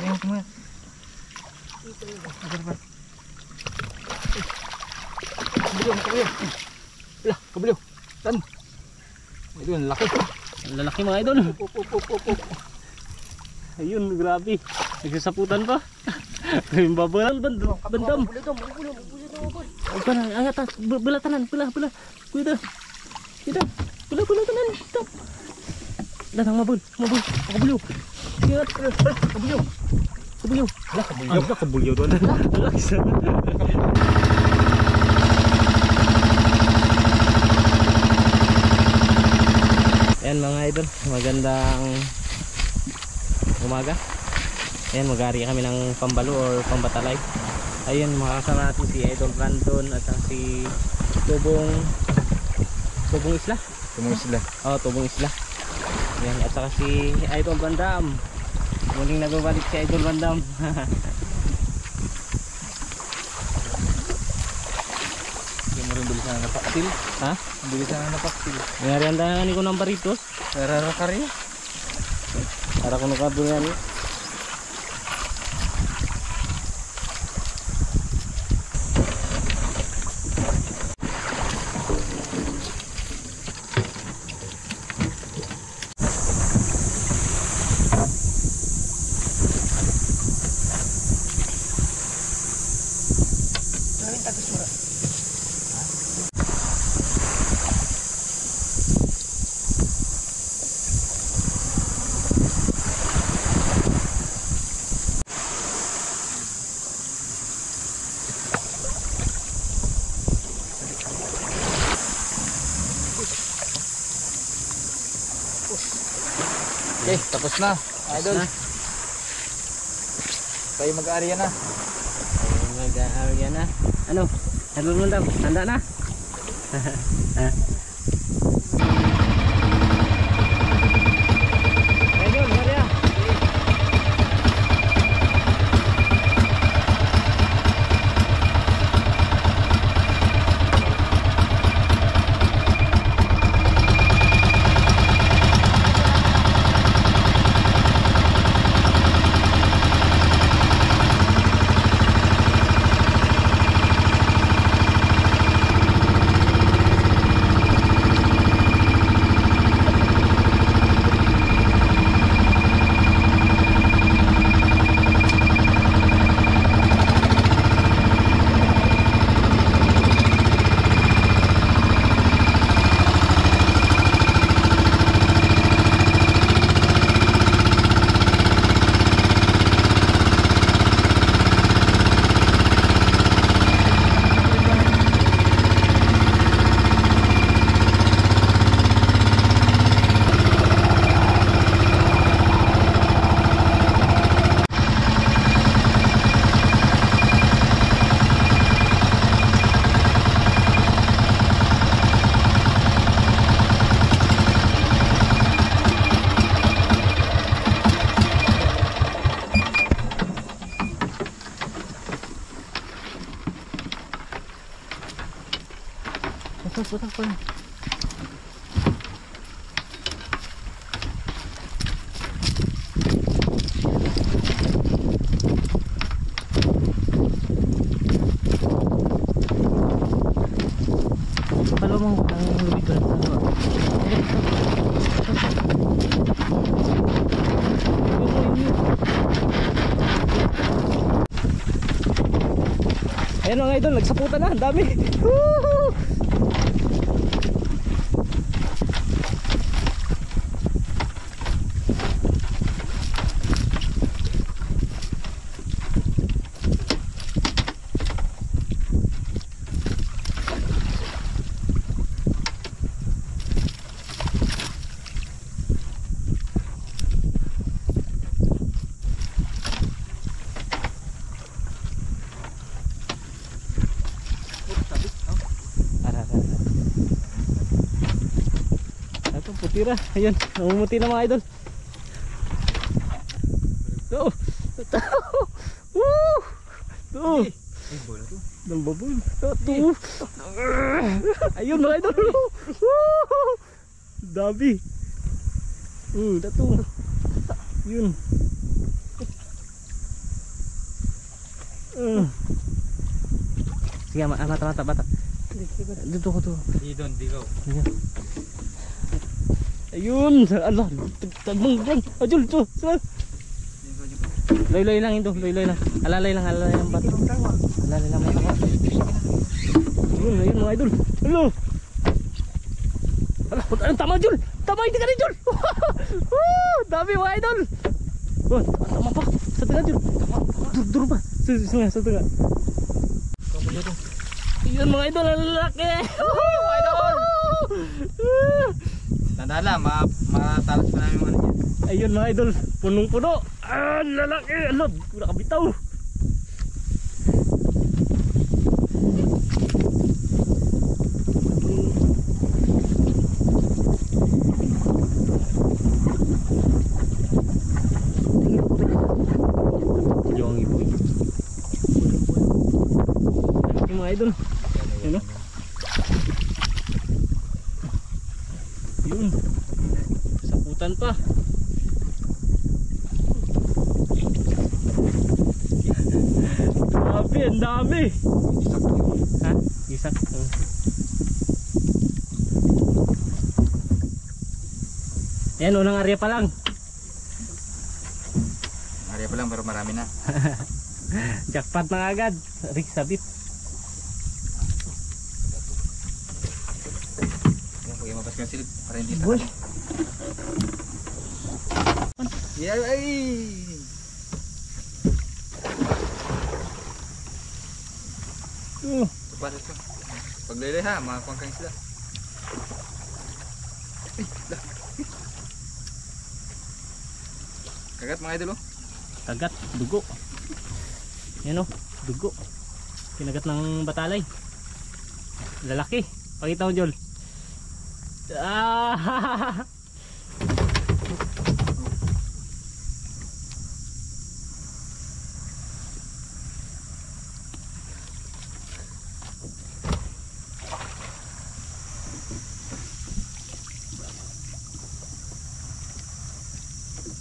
Tumayat. Kabulyo. Lah, kabulyo. Tan. Ayun, laki. Lalaki mga idol. Ayun, grabe. Nagsasaputan pa. Yung babalan, bandam. Huwag ka na, ay atas, bulatanan, pula. Kuya, bulatanan. Stop. Datang mabul. Kabulyo. Ingat, kabulyo. Lah, kabulyo doon. Laki sana. Ayan mga idol, magandang umaga. Ayan, mag-ari kami ng pambalo or pambatalay. Ayun, makakasama natin si Idol Brandon at si Tubong Isla. Tubong Isla. Ayan, at saka si Idol Bandam. Muling nagbabalik si Idol Bandam. Bilisan na napaksil. Ha? Bilisan na napaksil. Nariandahan ko ng baritos. Rararakari. Para ko nakabulan ni. Okay, tapos na. Idol. Kayo mag-aarya na. Mag-aarya na. Ano? Idol Bandam, handa na? Idol, Maria. Putak pa. Kalau mau ang lubigan Ayan mga idol, nagsaputan na, ang dami. Woohoo! Tira, ayun, namumuti na mga idol. Woo! Nambabul. Ayun mga idol. Dabi. Dato. Yun. Sige, mata. Dito ko to. Idon, digaw. Ayun, Allah, tagbang bang. Ajul to. Loy lang ito, loy lang. Alalay lang bato. Alalay lang mga. Ayun mga idol. Hello. Alah, tama Jul. Tama hindi ka rin Jul. Dami mga idol. Oh, tama pa. Sa tengah Jul. Dur pa. Sa tengah. Ayun mga idol, lalaki. Mga idol. Tandala, matalas pa namin mga dyan. Ayun mga idol, punong-puno. Lalaki. Alod, nakabitaw. Yung iboy. Lalaki mga idol. Ayun o. Yun. Saputan pa. Grabe, ang dami. Ha? Isak. Ayan, unang area pa lang. Area pa lang pero marami na. Jackpot na agad. Rick sabit. Huwag yung mabas ka ng silip para hindi takas. Yeah, ay! Ito pa ito. Paglilay ha, makakuha kang sila. Ay, dah. Kagat mga idol oh. Kagat, dugo. Yan o, dugo. Kinagat ng batalay. Lalaki. Pakita mo Jol.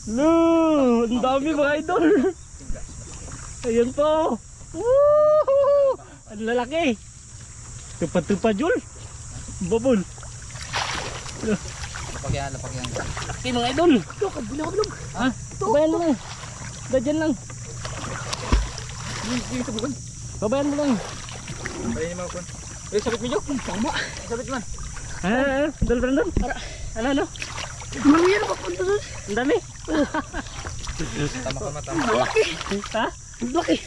No, ang dami mga idol. Ayan po. Woo! Ang lalaki. Tupad-tupad Jol. Babol. Lapakyan. Laki mga idol. Bilog. Ha? Babayan mo lang. Dadyan lang. Dito bukan. Babayan mo lang. Bayan niyo mga kun. Eh, sabit mo Jok. Tama. Sabit man. Dol Brandon. Ano? Marami na papunta doon. Ang dami. Tama. Malaki. Ha? Laki.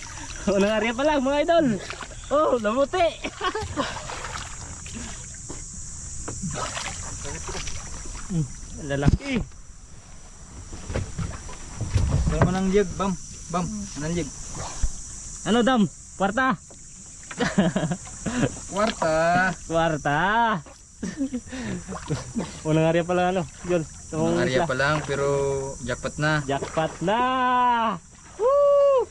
Unang area pa lang mga idol. Oh, lamuti. Lalaki. Pero manang lig, bam. Manang lig. Ano dam? Kwarta. Kwarta. Unang area pa lang ano, Jol. Ang area pa lang pero jackpot na. Jackpot na. Woo!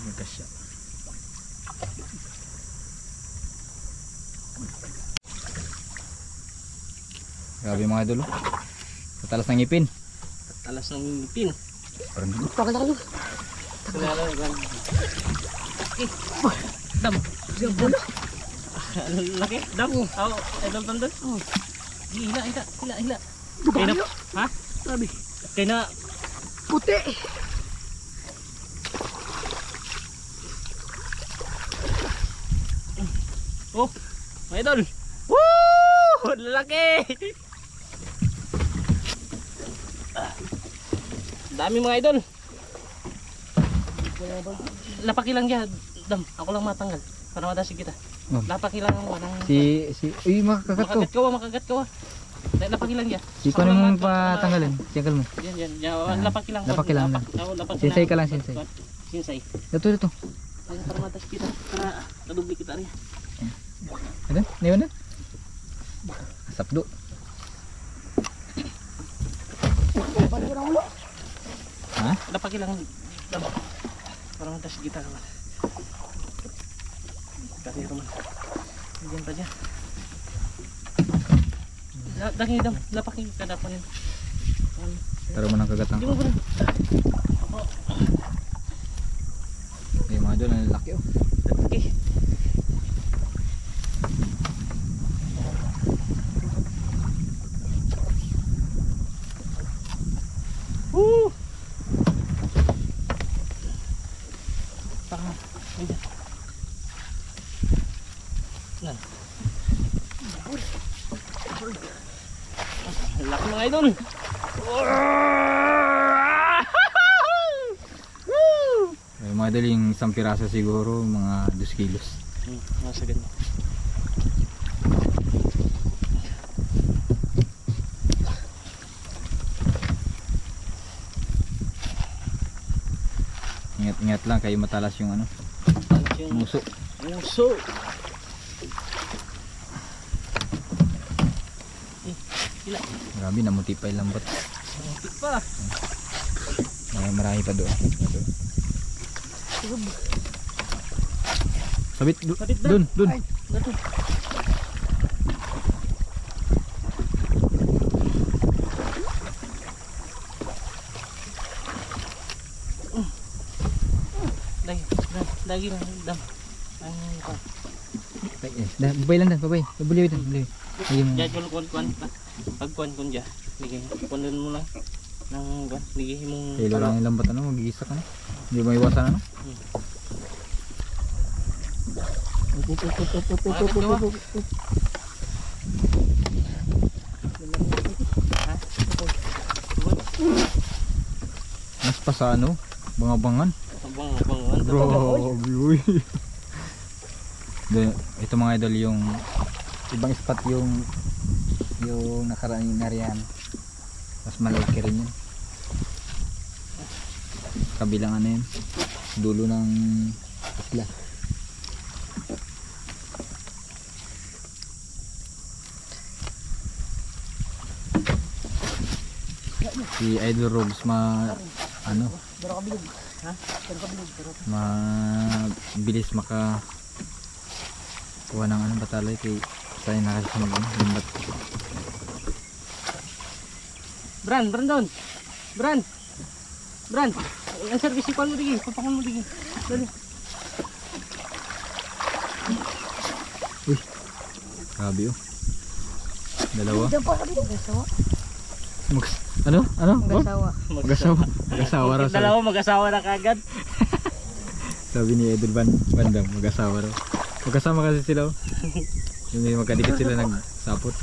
Magkasya. Grabe mga idol. Tatalas ng ngipin. Talas ng pin. Parang dito. Pakala. Dam. Gabon. Laki. Dam. Oh, idol tandon. Hila. Dubayo. Ha? Sabi. Kaya na Puti. oh, mga idol. Woo! Lalaki. Dami mga idol. Lapaki lang dyan. Dam, ako lang matanggal para madasig kita. Oh. Lapaki lang ako ng Uy, makakagat ko. makagat ka. Lapaki lang dyan. Si ko mo patanggalin. Siyangkal mo. Yan. Lapaki lang. Lapaki lang. Lapaki Sinsay ka lang, sinsay. Sinsay. Ito. Ay, para madasig kita. Para nadubli kita rin. Ano? Niyon na? Sapdo. Balik na ulo. Ha? Lapaki lang. Dam. Para madasig kita naman. Kasi naman. Diyan pa dyan. Dami dam. Lapaki ka dapat yun. Taro mo ng kagatang Hindi ko. mo ba? Yung mga idol, ang laki oh. Okay. Woo! Saka, ayan. Nan. Laki mga idol. Yung mga idol, yung isang piraso siguro, mga 2 kilos. Nasa ganyan. Ingat-ingat lang kayo matalas yung ano, muso. Muso. Sila. Grabe, namuti pa yung lambat. Muntik pa. Marami pa doon. Sabit, Sabit dun, dun. Ay. Gato. Lagi lang dam. Ang Babay lang dan, babay. Babay dan, babay. Ayun. jajol kuan pa. Pag kuan dya. Ligay. Kuanin mo lang ng kuan. Ligay mong Kilo lang yung lambat ano, mag-iisa ka na. Hindi mo iwasan ano. Mas pa sa ano, bangabangan. Abang. Bro, uy. Ito mga idol yung ibang spot yung nakaraan nariyan. Mas malaki rin yun. Kabilang ano yun, dulo ng isla. Si Idol Robs ano, Pero kabilog. Ha? Pero kabilog. mabilis maka kuha ng ano batalay kay sa nakasunod limbat. Brand. Ang service ko mo digi, papakon mo digi. Dali. Grabe oh. Dalawa. Diyan pa kabilog. Gasawa. Ano? Gasawa. Mag-asawa raw. Dalawa mag-asawa na kagad. Sabi ni Idol Bandam, mag-asawa raw. Magkasama kasi sila oh. Yung magkadikit sila nagsapot.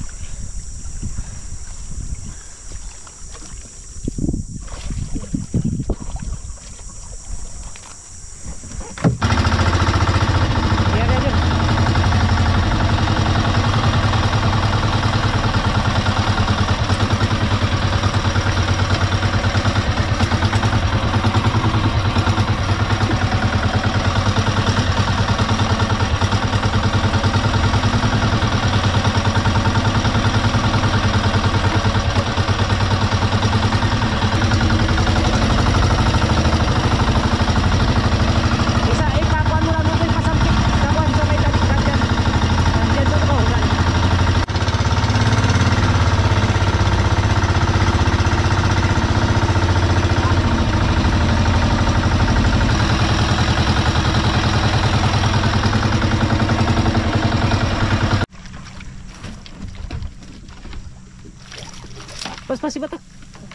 Pas si bata.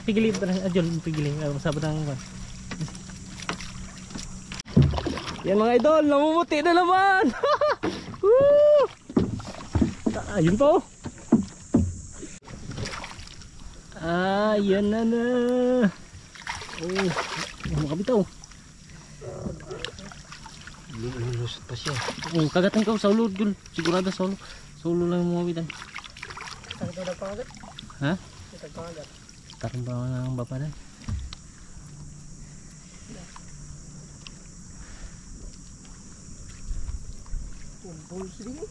Pigilin ba ng adjol, pigilin. Masabot ang kuan. Yan mga idol, namumuti na naman. Woo! Ayun pa oh. Yan na. Oh, makabitaw. Lulusot pa siya. Oh, kagatan ka sa ulo, dul. Sigurado sa ulo. Sa ulo lang mo mawitan. Tagtag pa agad. Ha? Tagtag pa agad. Takong ba ng bapa na? Umpol sige.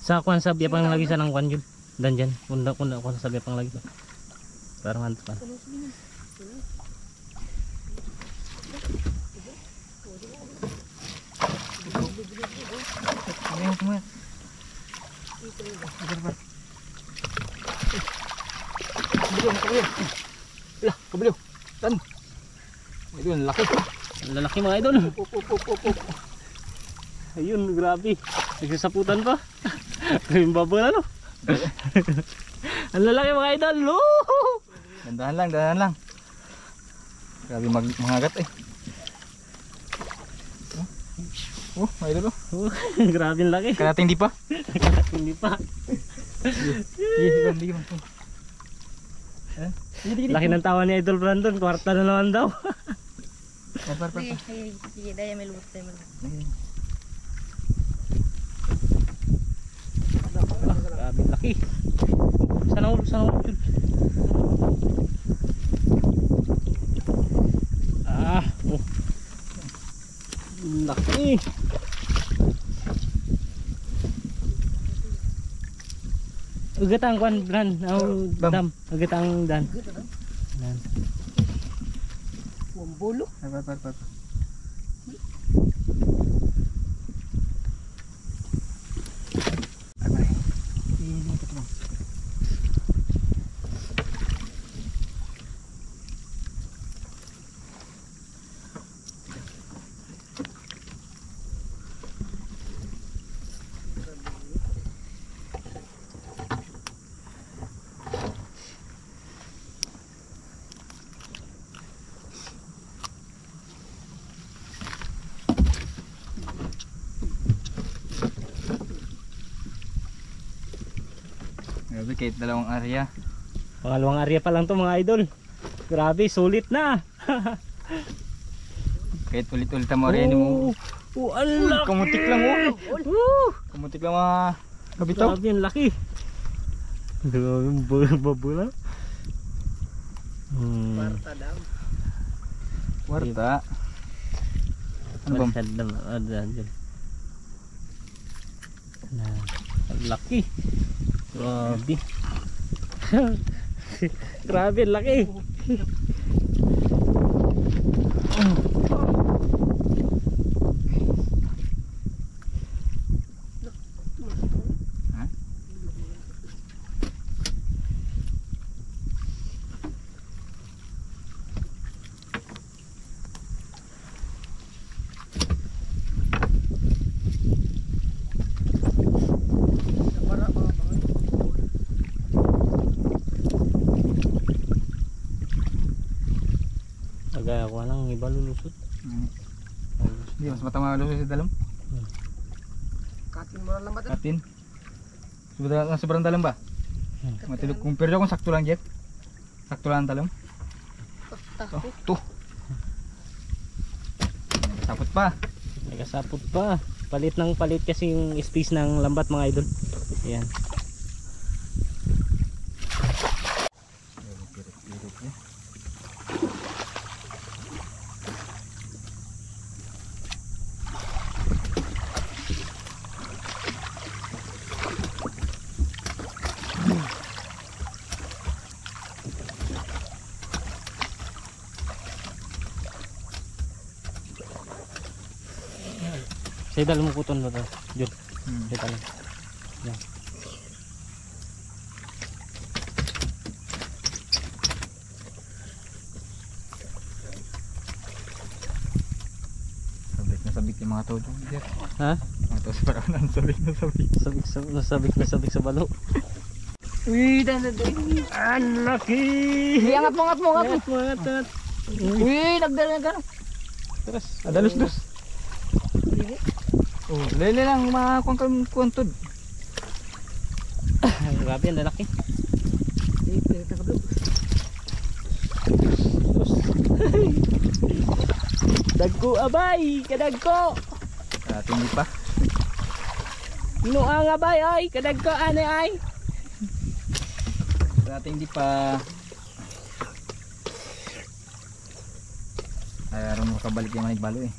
Sa kuan sabi pang lagi sa nang kuan yun. Dan dyan. Kunda kuan sabi pang lagi. Parang manto pa. Kabaliw. Lah, kabaliw. Tan. Ayun, laki. Ang lalaki mga idol. Ayun, grabe. Nagsasaputan pa. Yung babo na no. Ang lalaki mga idol. Oh! Dandahan lang. Grabe mangagat eh. Oh, may idol. Oh, grabe ang laki. Karating di pa. Hindi pa. Hindi. Laki ng tawa ni Idol Brandon. Kwarta na naman daw. Sige, daya may lubot tayo. Grabe ang laki. Sana ulo. Oh. Laki. Ugatang kwan Bran. Dam. Ugatang dan. Bumbolo. Par. Grabe, kahit dalawang area. Pangalawang area pa lang to mga idol. Grabe, sulit na. Kahit ulit-ulit ang area ni mo. Ang laki. Kamutik lang Kamutik lang mga kabitaw. Grabe ang laki. Grabe ang babula. Marta dam. Warta. Ano bang? Ang laki. Grabe. Grabe ang laki. Agay ako lang iba lulusot. Hindi, mas matama lulusot sa dalam. Katin mo lang ba? Atin. Sobrang dalam ba? Matilog. Kung pero kung sakto lang, Jeff. Sakto lang ang dalam. Tuh. Tapot pa. May kasapot pa. Palit ng palit kasi yung space ng lambat mga idol. Ayan. Saya dalam kuton ba to? Jud. Saya dalam. Yan. Sabik yung mga todo. Ha? Mga todo sa parang sabik. Nasabik sa balo. Uy, dan. Ang laki. Angat mo. Angat. Uy, nagdala ka. Terus. Adalos-dos. Oh, lele lang mga kuwantod. Grabe ang lalaki. Dagko abay, kadagko. Tinggi pa. Inuang abay ay, kadagko ane ay. Tinggi pa. Ay, aron mo kabalik yung manigbalo eh.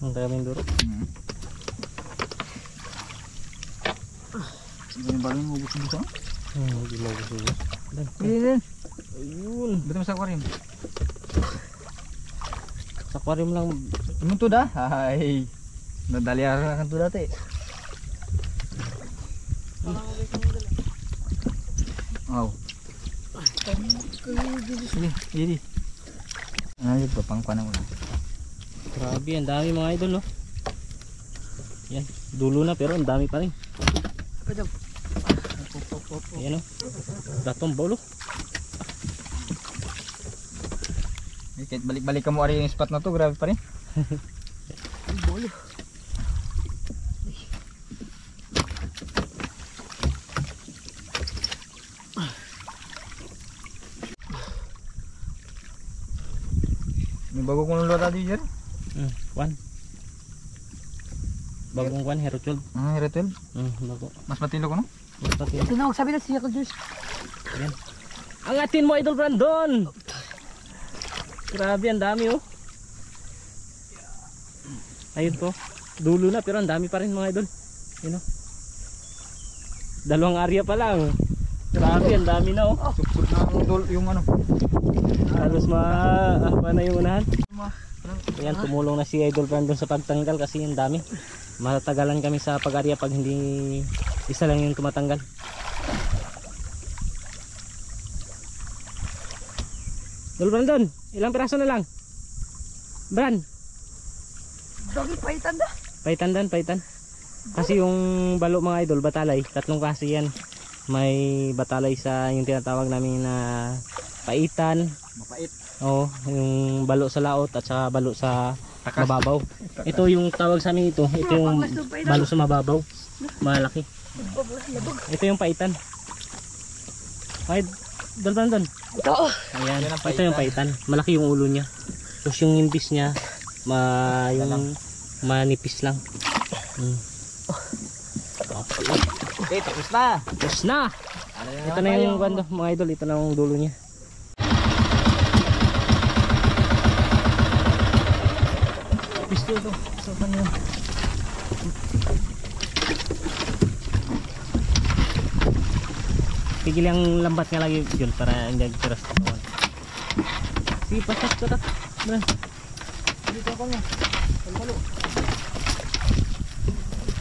Ang daming duro. Sige yung balo mo ubus-ubus ako? Hindi mo gusto. Ayun. Betul sa aquarium. Sa aquarium lang. Ano to da? Ay. Nadali ara kan to dati. Wow. Sige, sige. Ano yun pa, pangkuhan mo lang. Grabe, ang dami mga idol, oh. Yan, dulo na pero ang dami pa rin. Ayan, oh. Datong bolo. Kahit balik-balik ka mo ari yung spot na to, grabe pa rin. Bolo. May bago kong lolo tadi dyan. Kwan. Bagong kwan, Hero 12. Hero 12. Bago. Mas matilo ko no? Basta yun. Tinawag sabi na siya ko Diyos. Ayan. Angatin mo, Idol Brandon! Grabe, ang dami, oh. Ayun po. Dulo na pero ang dami pa rin mga idol. Yun, oh. Dalawang area pa lang. Grabe, ang dami na, oh. Suksok na yung ano. Halos mahaba na yung unahan. Ayan, tumulong na si Idol Brandon sa pagtanggal kasi yung dami. Matagalan kami sa pag-area pag hindi isa lang yung tumatanggal. Idol Brandon, ilang piraso na lang? Bran, Dagi paitan da. paitan. Kasi yung balo mga idol, batalay, tatlong klase yan. May batalay sa yung tinatawag namin na paitan. Mapait. Oo, yung balo sa laot at saka balo sa mababaw. Ito yung tawag sa amin ito. Ito yung balo sa mababaw. Malaki. Ito yung paitan. Okay, Brandon. Ito. Ayan, Yan ang ito yung paitan. Malaki yung ulo niya. Tapos yung imbis niya, yung manipis lang. Okay, tapos na. Tapos na! Ito na yung bando, mga idol. Ito na yung dulo niya. Pisto ito. Saan na yun? Pigil yung lambat nga lagi yun para hindi agpiras sa kawan. Sige, patak. Bran. Dito ako nga. Balo.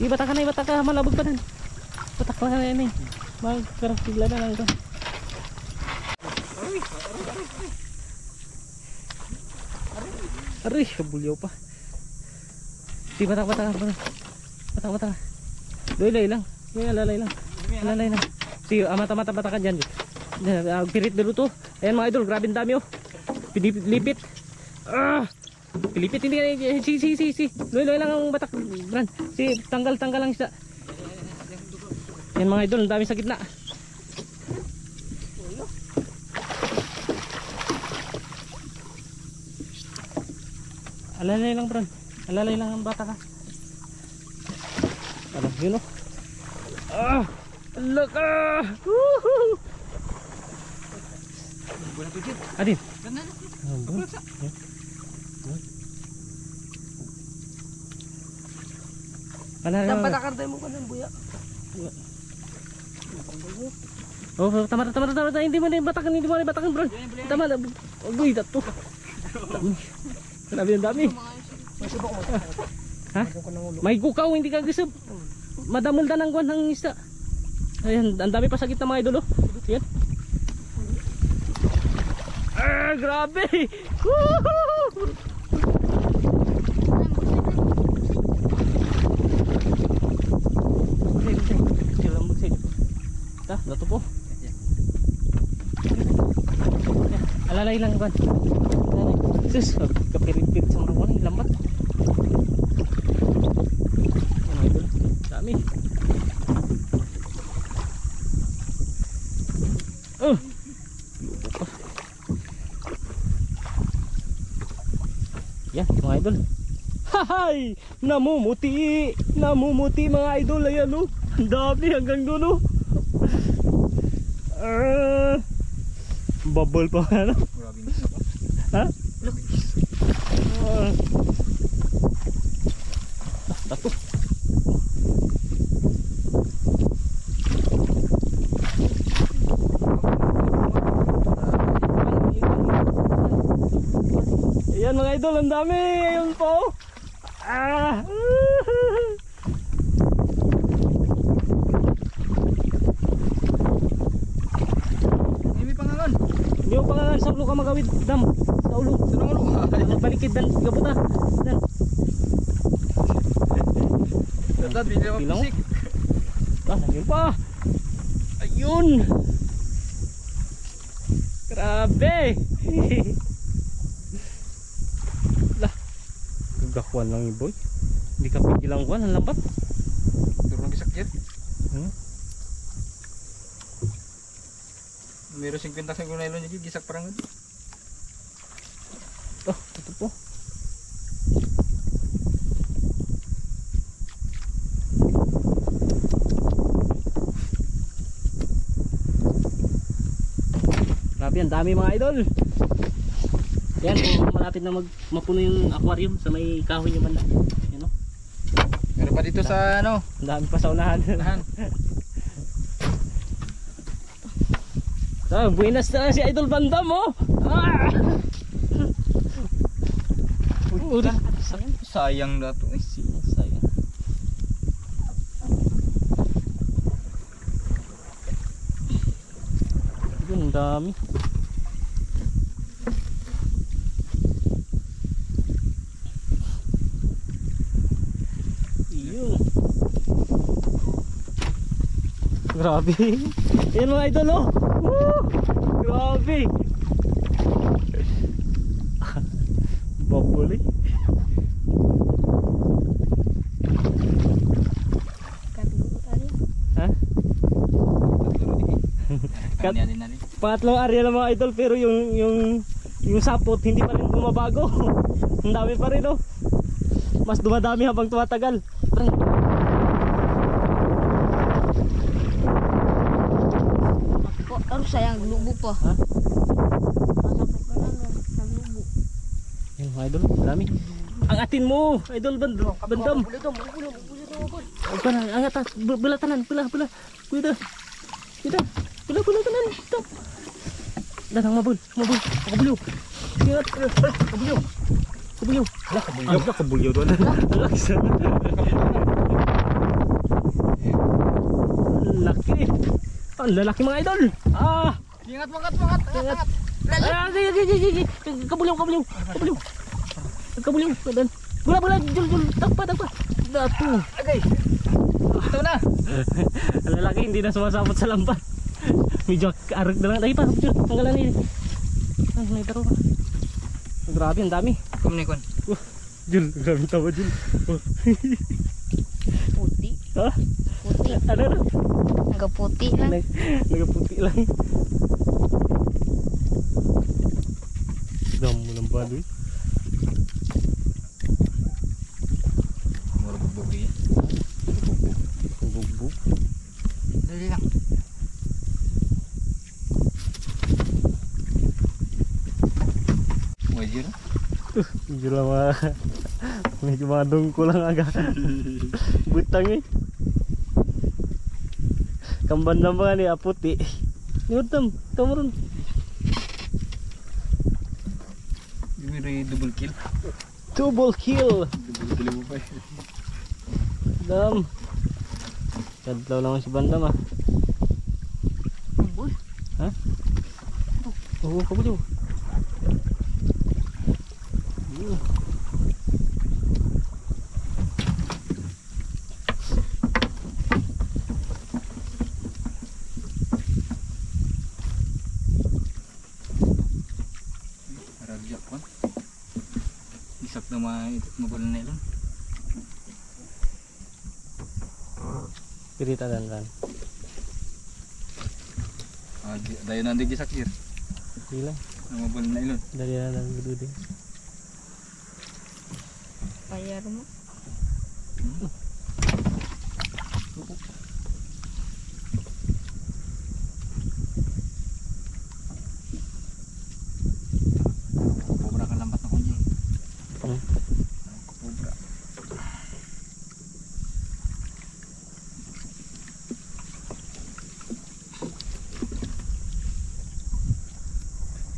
Sige, batak ka. Malabog pa rin. Batak lang na yan eh. Magkarang sigla na lang ito. Aray, kabulyaw pa. Sige, batak. Batak. Doylay lang. Alalay lang. Sige, mata batakan dyan. Pirit dulu to. Ayan mga idol, grabe ang dami, oh. Pilipit. Pilipit hindi. Si. Loy lang ang batak. Bran. Si tanggal lang siya. Ayan mga idol, ang dami sa gitna. Alalay lang, Bran. Alalay lang ang batak, ha. Alam, yun, oh. Look! Woohoo! Adin. Dapat akantay mo ka ng buya. Oh, tama. Hindi mo na batakan, bro. Tama na. Uy, dato. Grabe ang dami. Ha? May kukaw, hindi ka gusto. Madamol na ng kwan ng isda. Ayan, ang dami pa sa gitna mga idol, oh. Yan. Grabe! Woohoo! Dato po. Alalay lang kan. Sus, kapirit-pirit sa mga kuning lambat. Mga idol, dami. Lubo pa. Yan mga idol. Hahay! Namumuti mga idol. Ayan, oh. Ang dami hanggang dulo. Bubble pa ano? Ha? Tato. Ayan mga idol, ang dami. Ayun po. gawid dam sa ulo. Sa ulo. Magbalikid dan gabuta. Dan. Dad, bigla Bilang. magpusik. Ayun pa. Ayun. Grabe. Lah. Gagakwan lang yung boy. Hindi ka pigil ang kwan, ang lambat. Turun gisak jet. Meron 50 sa nylon niya gisak parang gud. Oh, ito po. Grabe, ang dami mga idol. Yan, kung malapit na mapuno yung aquarium sa may kahoy yung banda. Yan o. Meron pa dito sa ano? Ang dami pa sa unahan. So, buenas na si Idol Bandam oh. Ah! Uy, Sayang na to eh. sayang. Yun, ang dami. Yun. Grabe. Yan mga idol oh. Woo! Grabe. Babuli. Ha? Kat- Pangatlong area lang mga idol, pero yung sapot hindi pa rin bumabago. Ang dami pa rin oh. Mas dumadami habang tumatagal. Aduh sayang lubu pa. Ha? Masapot ka na no, naglubu. Yan mga idol, dami. Ang atin mo, idol bandam. Bulit dong, bulit dong. Huwag ka na, angat ha, bulatanan, bula. Kuya, bulatanan. Ito. Datang mabul. Kabulyo. Ingat, kabulyo. Ala, kabulyo doon. Alaksa. Laki. Ang lalaki mga idol. Ah. Ingat. Sige. Kabulyo. Dan. Bula, jul. Takpa. Datu. Agay. Ito na. Ang lalaki hindi na sumasapot sa lambat. Medyo arag na lang. Dahil pa, jul. Tanggalan ni. Ay, may taro pa. Grabe, ang dami. Kumnikon. Jul, grabe tawa Jul. Puti. Ha? Puti. Ano? Nagaputi ha. Nagaputi lang. Damo ng baduy. Mura bubugi. Bugbog. Dali lang. Wajir. Medyo lang medyo mga dungko lang aga. Butang eh. Kamban na mga ni aputi. Niutam, kamuron. May double kill. Double kill. Double kill mo pa eh. Dam. Kadlaw lang si Bandam ah. Uy. Ha? Oh, kabulyo. Rajak pa. Isak na magulan na ilan. Pirita dan. Dayo nandig isak sir. Bilang Na magulan na ilan. dari dan gede. Bayar mo. Kubra ka lambat na kunyi. Kubra.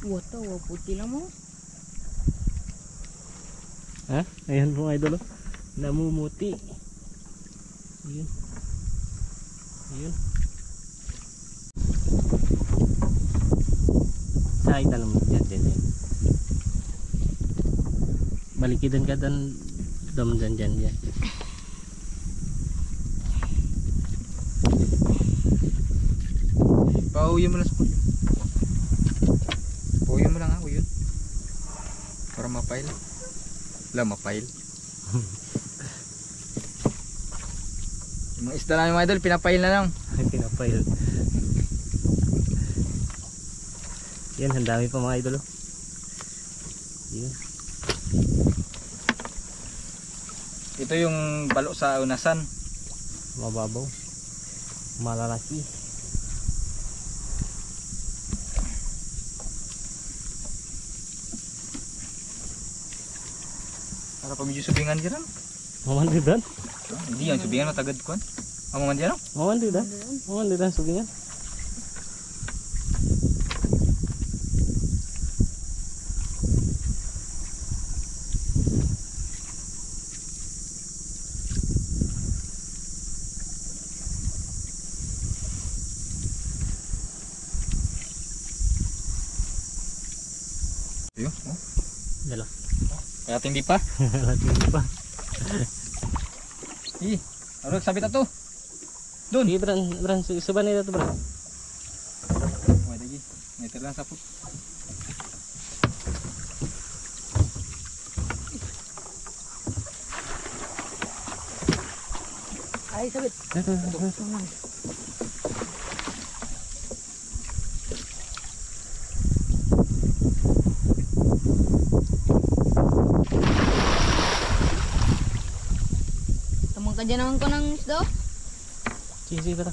Wata, puti lang mo. Ha? Ayan po mga idol. Namumuti. Ayun. Sa itanong mo dyan. Balikidan ka dan dyan. Pauyin mo lang sa kulo. Pauyin mo lang ha, uyun. Para mapail. Wala, mapail. Yung mga isda namin mga idol, pinapail na lang. Pinapail. Yan, ang dami pa mga idol. Yan. Ito yung balo sa unasan. Mababaw. Malalaki. Para pa medyo subingan dyan. Mamandi dan? Hindi yan, subingan matagad kuan. Amaman dyan. Mamandi dan subingan. Ayun, oh. Dala. Kaya hindi pa. Hindi pa. Ano sabi ta to? Doon. Sige, Bran. Suban nila to, Bran. Wala lagi. Meter lang sapot. Ay, sabit. Tamang ka dyan naman ko ng isda. Sige, Bran.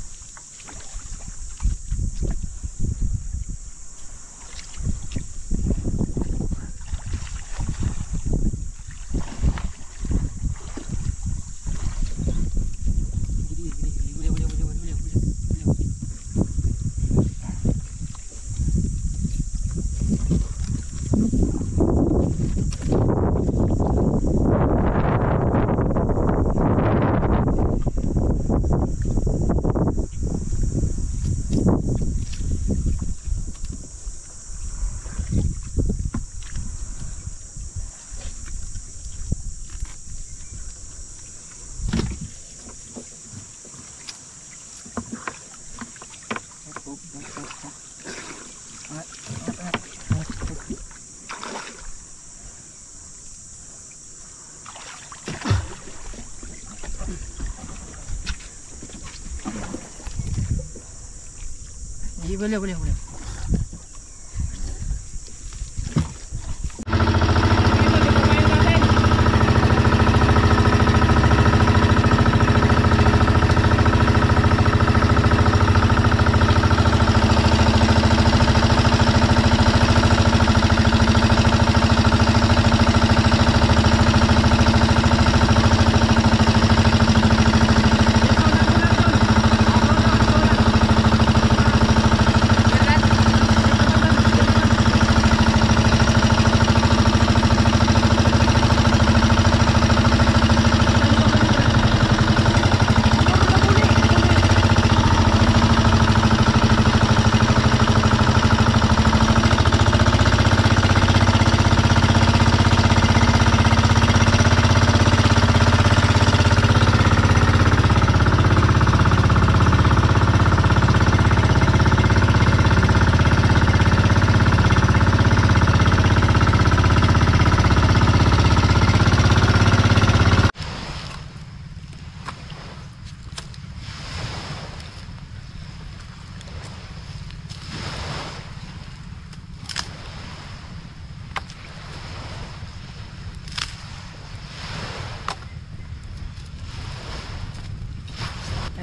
Boleh.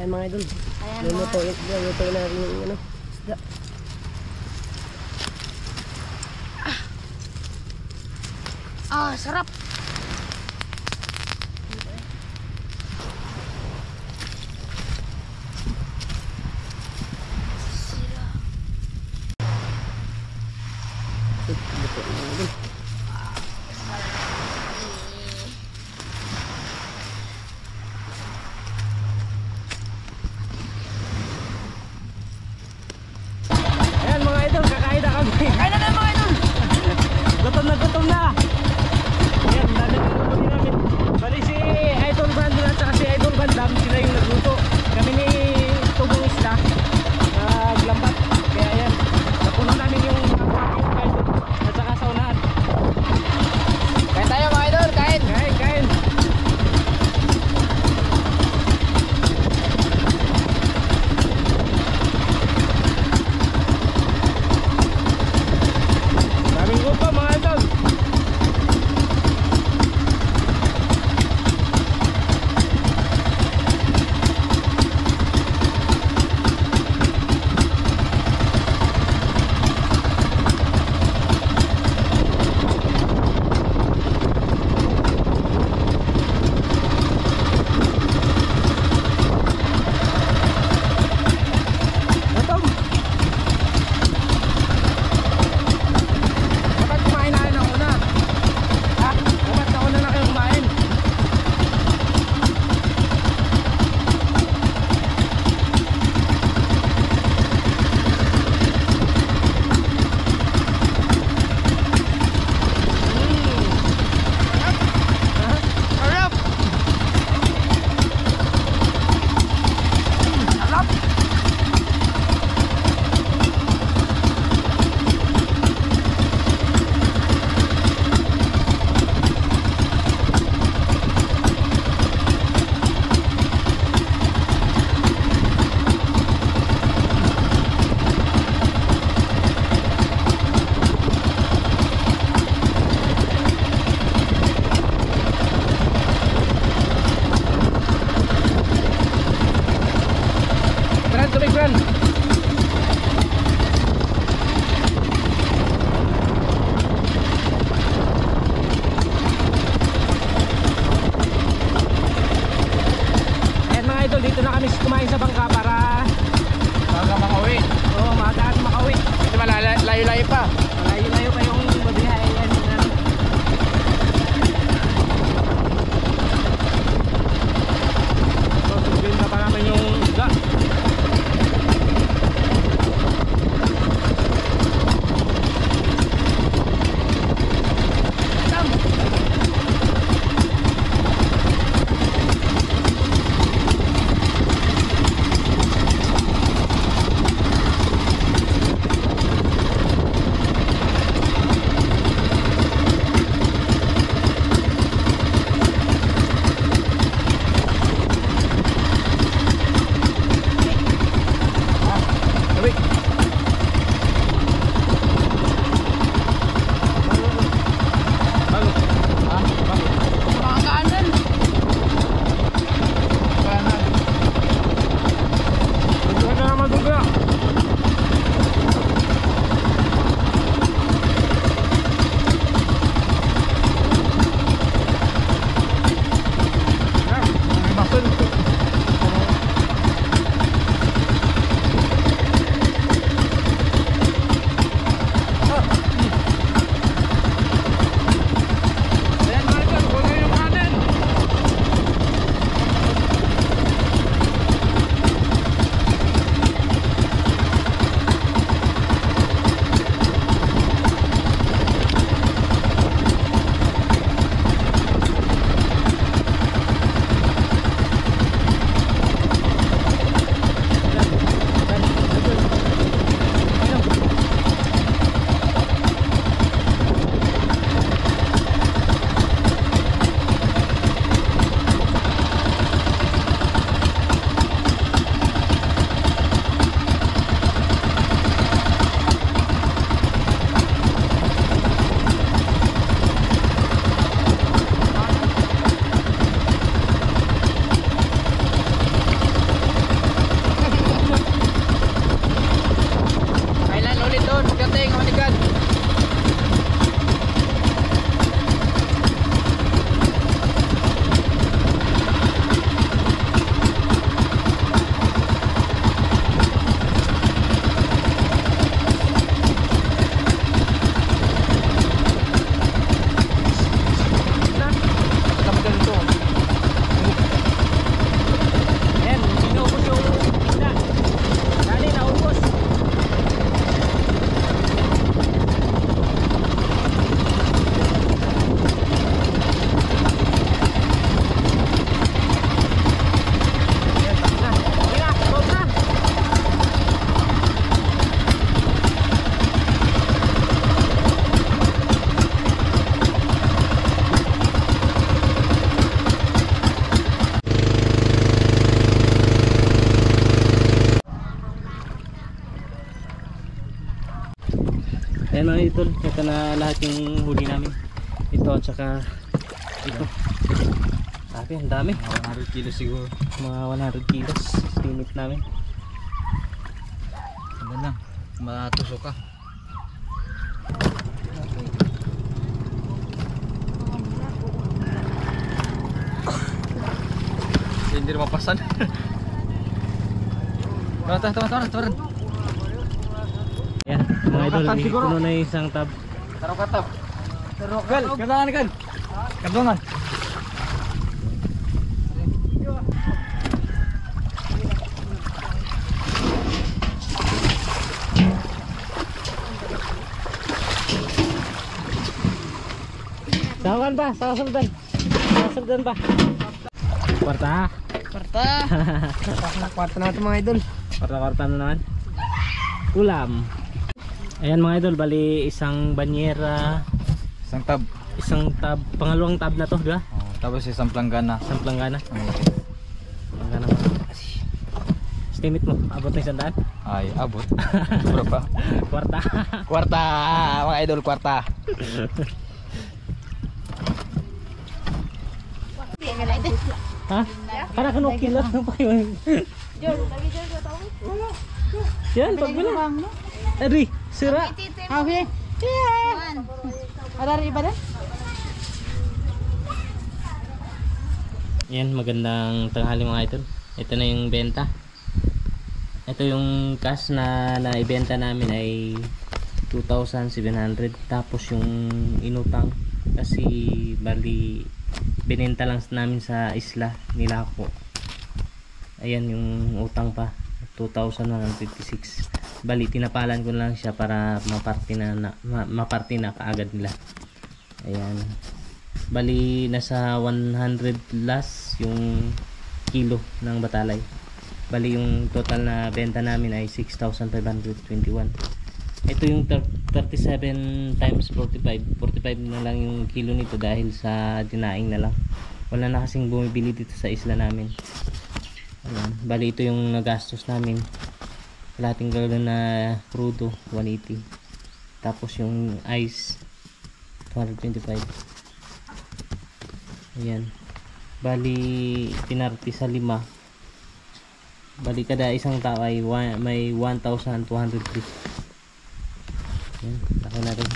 Ayan mga idol. Ayan Luluto na rin yung ano, isda. Sarap. Luto na mga idol. Ayan mga idol, kakain na kami. Kaya na mga gutom na. Ayan, dami na huli namin. Bali si Idol Brandon at saka si Idol Bandam, sila yung nagluto. Kami ni Tubong Isla naglambat. Kaya ayan, napuno namin yung kain at saka saunahan. Kain tayo mga idol, kain! Kain, kain. Daming gutom mga idol. Gutom. Dapat kumain na rin ang una. Ha? Dapat nauna na kayo kumain. Sarap! Sarap! Brand, tubig brand. Ayan mga idol, dito na kami kumain sa bangka para Maaga makauwi. maaga at makauwi. Kasi malayo-layo pa. Malayo-layo pa yung babiyahe. Ayan, yan. So, sugin na pa namin yung isda. Ayan mga idol, ito na lahat yung huli namin. Ito at saka ito. Sabi, ang dami. Mga 100 kilos siguro. Mga 100 kilos limit namin. Ano lang, matusok ka. Hindi rin mapasan. Tawaran. Ayan, mga idol, Nakakatan siguro. puno na yung isang tab. Taro katap. Gal, kandangan kan. Kandangan. Sawan ba? Sawasundan. Sawasundan ba? Kwarta. Kwarta. Kwarta na ito mga idol. Kwarta-kwarta na naman. Ulam. Ayan mga idol, bali isang banyera, Isang tab. isang tab, pangalawang tab na to, di ba? Oh, tapos isang planggana. Isang planggana. Ang Planggana mo. Estimate mo, abot na 100? ay abot. Sobra pa. Kwarta. Kwarta, mga idol, kwarta. Ha? Para kano kilat ng pa yun. Yan, pag bila. Adri, sira. Okay. Ada iba din? Yan, magandang tanghali mga idol. Ito na yung benta. Ito yung cash na naibenta namin ay 2,700. Tapos yung inutang kasi bali binenta lang namin sa isla nila ko. Ayan yung utang pa, 2,156. Bali tinapalan ko lang siya para maparty na kaagad nila. Ayan. Bali nasa 100 plus yung kilo ng batalay. Bali yung total na benta namin ay 6,521. Ito yung 37 times 45 na lang yung kilo nito dahil sa dinaing na lang. Wala na kasing bumibili dito sa isla namin. Ayan. Bali ito yung nagastos namin. Kalating galon na crudo 180. Tapos yung ice 225. Ayan. Bali pinarti sa 5. Bali kada isang tao ay may 1,203. Ayan, laki na rin.